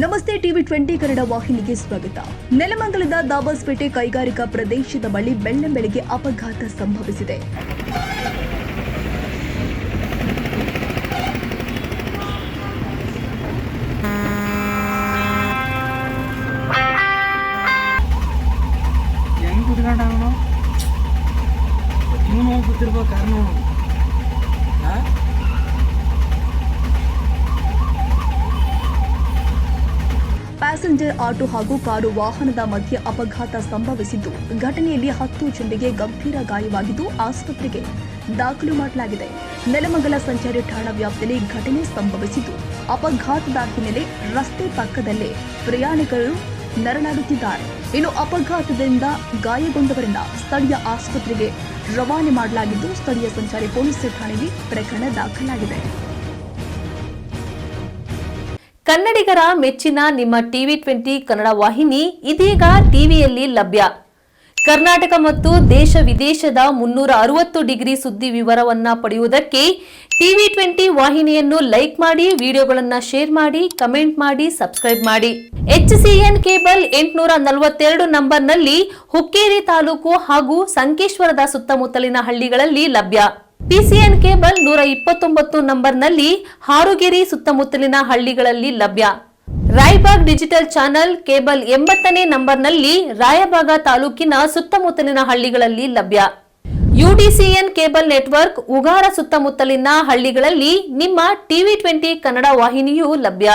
ನಮಸ್ತೆ ಟಿವಿ 20 ಕನ್ನಡ ವಾಹಿನಿಗೆ ಸ್ವಾಗತ. ನೆಲಮಂಗಲದ ದಾಬಸ್ಪೇಟೆ ಕೈಗಾರಿಕಾ ಪ್ರದೇಶದ ಬಳಿ ಬೆಳ್ಳಂಬೆಳಗ್ಗೆ ಅಪಘಾತ ಸಂಭವಿಸಿದೆ. ಪ್ಯಾಸೆಂಜರ್ ಆಟೋ ಹಾಗೂ ಕಾರು ವಾಹನದ ಮಧ್ಯೆ ಅಪಘಾತ ಸಂಭವಿಸಿದ್ದು, ಘಟನೆಯಲ್ಲಿ 10 ಜನರಿಗೆ ಗಂಭೀರ ಗಾಯವಾಗಿದ್ದು ಆಸ್ಪತ್ರೆಗೆ ದಾಖಲು ಮಾಡಲಾಗಿದೆ. ನೆಲಮಂಗಲ ಸಂಚಾರಿ ಠಾಣಾ ವ್ಯಾಪ್ತಿಯಲ್ಲಿ ಘಟನೆ ಸಂಭವಿಸಿದ್ದು, ಅಪಘಾತದ ಹಿನ್ನೆಲೆ ರಸ್ತೆ ಪಕ್ಕದಲ್ಲೇ ಪ್ರಯಾಣಿಕರು ನರಳಾಡುತ್ತಿದ್ದಾರೆ. ಇನ್ನು ಅಪಘಾತದಿಂದ ಗಾಯಗೊಂಡವರನ್ನ ಸ್ಥಳೀಯ ಆಸ್ಪತ್ರೆಗೆ ರವಾನೆ ಮಾಡಲಾಗಿದ್ದು, ಸ್ಥಳೀಯ ಸಂಚಾರಿ ಪೊಲೀಸ್ ಠಾಣೆಯಲ್ಲಿ ಪ್ರಕರಣ ದಾಖಲಾಗಿದೆ. ಕನ್ನಡಿಗರ ಮೆಚ್ಚಿನ ನಿಮ್ಮ ಟಿವಿ 20 ಕನ್ನಡ ವಾಹಿನಿ ಇದೀಗ ಟಿವಿಯಲ್ಲಿ ಲಭ್ಯ. ಕರ್ನಾಟಕ ಮತ್ತು ದೇಶ ವಿದೇಶದ 360 ಡಿಗ್ರಿ ಸುದ್ದಿ ವಿವರವನ್ನ ಪಡೆಯುವುದಕ್ಕೆ ಟಿವಿ 20 ವಾಹಿನಿಯನ್ನು ಲೈಕ್ ಮಾಡಿ, ವಿಡಿಯೋಗಳನ್ನು ಶೇರ್ ಮಾಡಿ, ಕಮೆಂಟ್ ಮಾಡಿ, ಸಬ್ಸ್ಕ್ರೈಬ್ ಮಾಡಿ. HCN ಕೇಬಲ್ 842 ನಂಬರ್ನಲ್ಲಿ ಹುಕ್ಕೇರಿ ತಾಲೂಕು ಹಾಗೂ ಸಂಕೇಶ್ವರದ ಸುತ್ತಮುತ್ತಲಿನ ಹಳ್ಳಿಗಳಲ್ಲಿ ಲಭ್ಯ. PCN ಕೇಬಲ್ 129 ನಂಬರ್ನಲ್ಲಿ ಹಾರುಗೆರೆ ಸುತ್ತಮುತ್ತಲಿನ ಹಳ್ಳಿಗಳಲ್ಲಿ ಲಭ್ಯ. ರಾಯಬಾಗ್ ಡಿಜಿಟಲ್ ಚಾನೆಲ್ ಕೇಬಲ್ 80ನೇ ನಂಬರ್ನಲ್ಲಿ ರಾಯಬಾಗ ತಾಲೂಕಿನ ಸುತ್ತಮುತ್ತಲಿನ ಹಳ್ಳಿಗಳಲ್ಲಿ ಲಭ್ಯ. UDCN ಕೇಬಲ್ ನೆಟ್ವರ್ಕ್ ಉಗಾರ ಸುತ್ತಮುತ್ತಲಿನ ಹಳ್ಳಿಗಳಲ್ಲಿ ನಿಮ್ಮ ಟಿವಿ 20 ಕನ್ನಡ ವಾಹಿನಿಯೂ ಲಭ್ಯ.